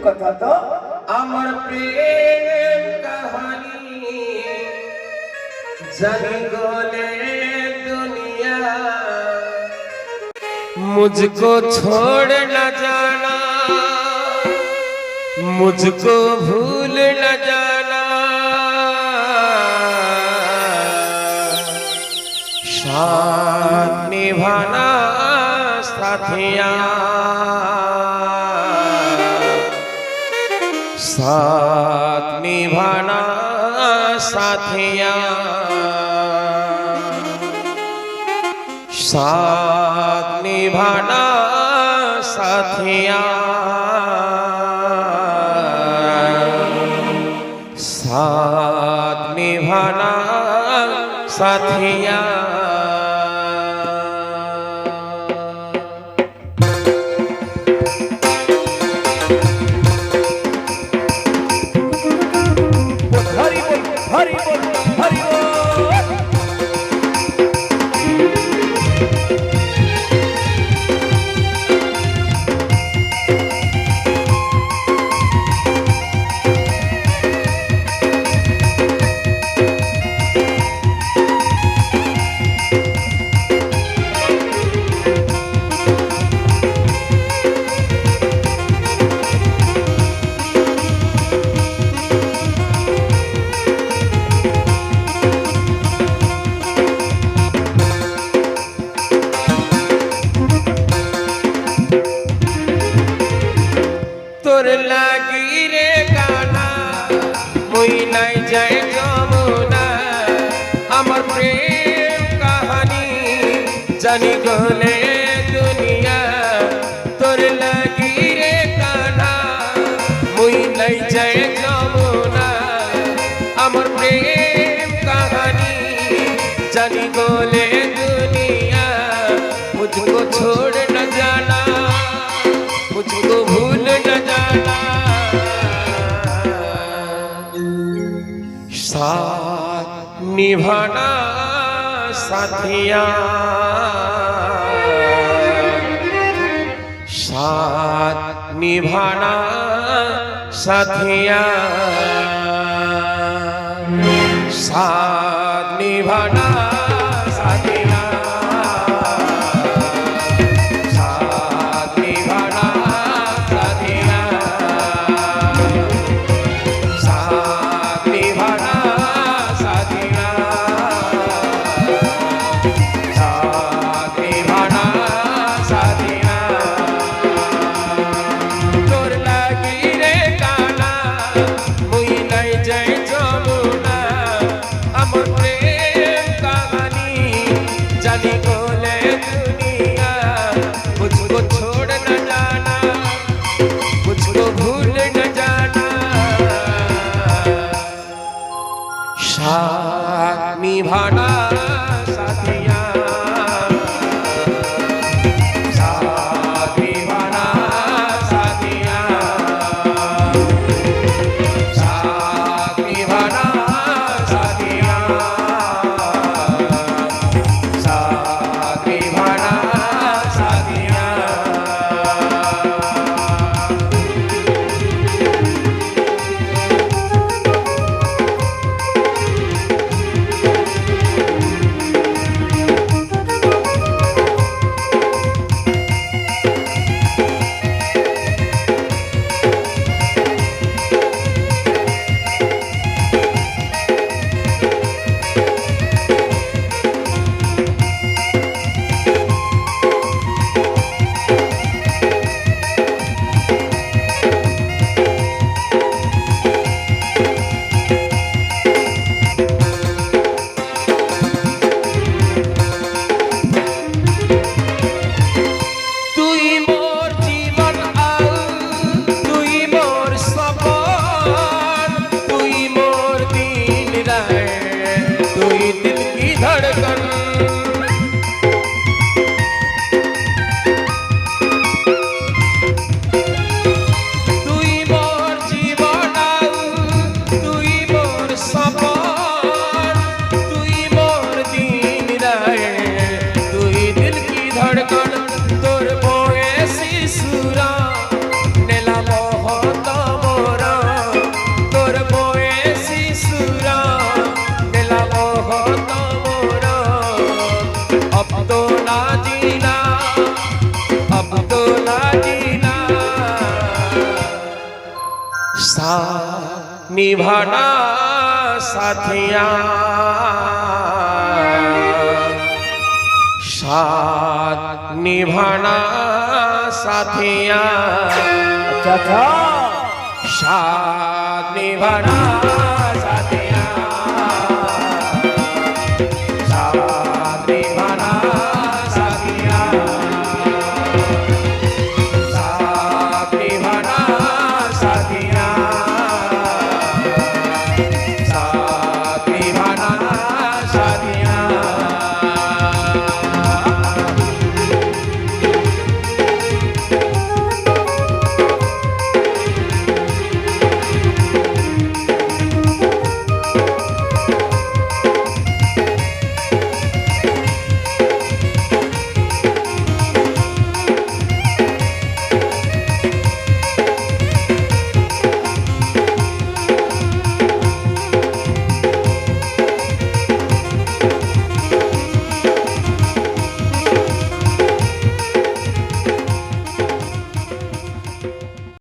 कथा तो अमर प्रेम कहानी जन गोले दुनिया, मुझको छोड़ न जाना, मुझको भूल न जाना, साथ निभाना साथिया, साथ निभाना साथिया, साथ निभाना साथिया, साथ निभाना साथिया। हरि बोल हरि बोल। तोर लागी रे गाना मुई नहीं जाए जमुना, अमर प्रेम कहानी जानी गोले दुनिया। तोर लागी रे गाना मुई नहीं जाए जमुना, अमर प्रेम कहानी जानी गोले दुनिया। मुझको छोड़ न जाना, मुझको भूल न जाना, साथ निभाना साथिया, साथ निभाना साथिया, साथ निभाना साथिया, अमर प्रेम निभाना साथिया साथ निभाना साथिया अच्छा साथ निभाना